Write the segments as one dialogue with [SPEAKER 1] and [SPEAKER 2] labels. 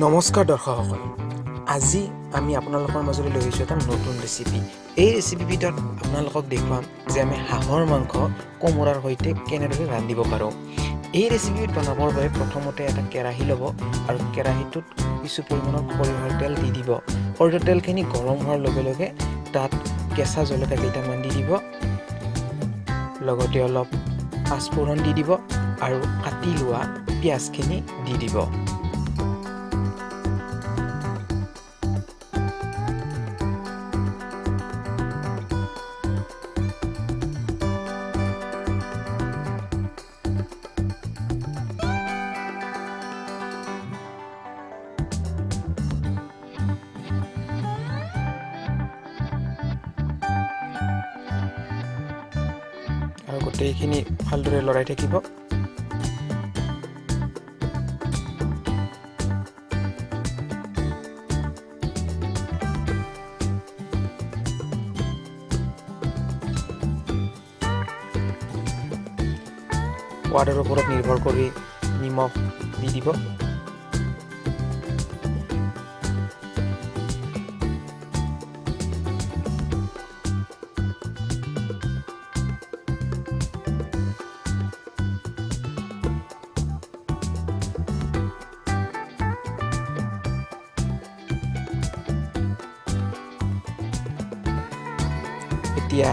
[SPEAKER 1] নমস্কাৰ দৰ্শকসকল আজি আমি আপোনালোকৰ মাজলৈ লৈ আহিছোঁ এটা নতুন ৰেচিপি এই ৰেচিপিৰ ভিতৰত আপোনালোকক দেখুৱাম যে আমি হাঁহৰ মাংস কোমোৰাৰ সৈতে কেনেদৰে ৰান্ধিব পাৰোঁ এই ৰেচিপি বনাবৰ বাবে প্ৰথমতে এটা কেৰাহী ল'ব আৰু কেৰাহীটোত কিছু পৰিমাণৰ সৰিয়হৰ তেল দি দিব সৰিয়হৰ তেলখিনি গৰম হোৱাৰ লগে লগে তাত কেঁচা জলকীয়া কেইটামান দি দিব লগতে অলপ পাঁচফোৰণ দি দিব আৰু কাটি লোৱা পিঁয়াজখিনি দি দিব আৰু গোটেইখিনি ভালদৰে লৰাই থাকিব সোৱাদৰ ওপৰত নিৰ্ভৰ কৰি নিমখ দি দিব এতিয়া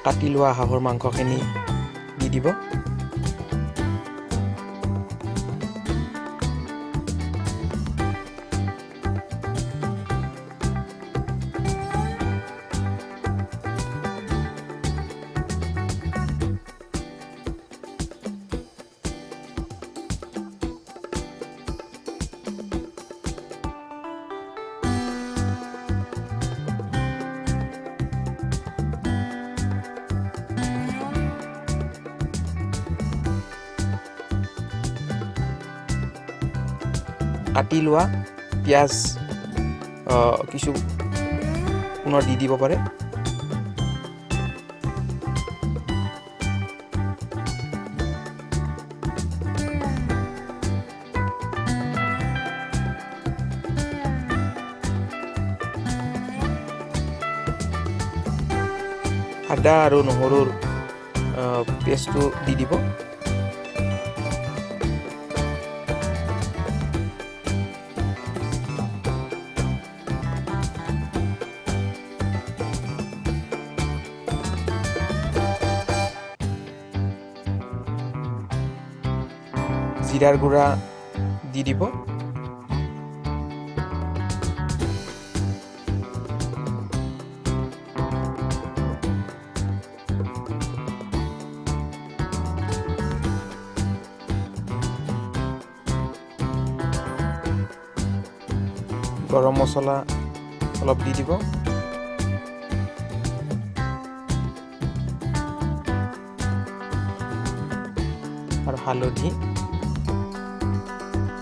[SPEAKER 1] কাটি লোৱা হাঁহৰ মাংসখিনি দি দিব কাটি লোৱা পিঁয়াজ কিছু পুনৰ দি দিব পাৰে আদা আৰু নহৰুৰ পেষ্টটো দি দিব জিৰাৰ গুড়া দি দিব গৰম মছলা অলপ দি দিব আৰু হালধি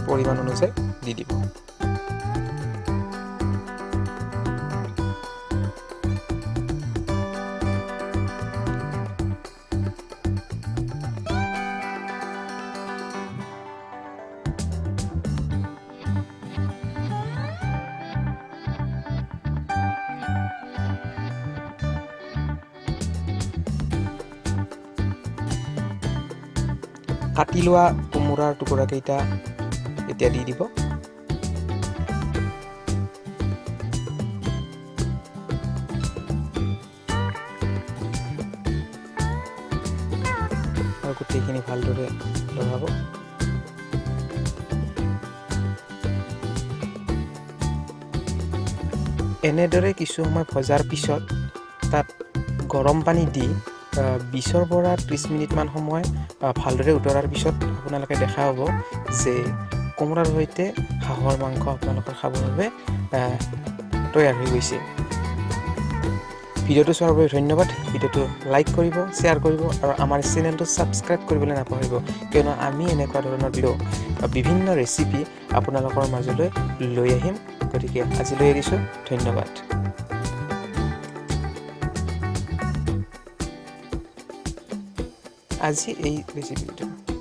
[SPEAKER 1] পৰিমাণ অনুযায়ী দি দিব কাটি লোৱা কোমোৰাৰ টুকুৰা কেইটা এতিয়া দি দিব আৰু গোটেইখিনি ভালদৰে লগাব এনেদৰে কিছু সময় ভজাৰ পিছত তাত গৰম পানী দি 20 পৰা 30 মিনিটমান সময় ভালদৰে উতলাৰ পিছত আপোনালোকে দেখা হ'ব যে কোমোৰাৰ সৈতে হাঁহৰ মাংস আপোনালোকৰ খাবৰ বাবে তৈয়াৰ হৈ গৈছে ভিডিঅ'টো চোৱাৰ বাবে ধন্যবাদ ভিডিঅ'টো লাইক কৰিব শ্বেয়াৰ কৰিব আৰু আমাৰ চেনেলটো ছাবস্ক্ৰাইব কৰিবলৈ নাপাহৰিব কিয়নো আমি এনেকুৱা ধৰণৰ ভিডিঅ' বিভিন্ন ৰেচিপি আপোনালোকৰ মাজলৈ লৈ আহিম গতিকে আজিলৈ এৰিছোঁ ধন্যবাদ আজি এই ৰেচিপিটো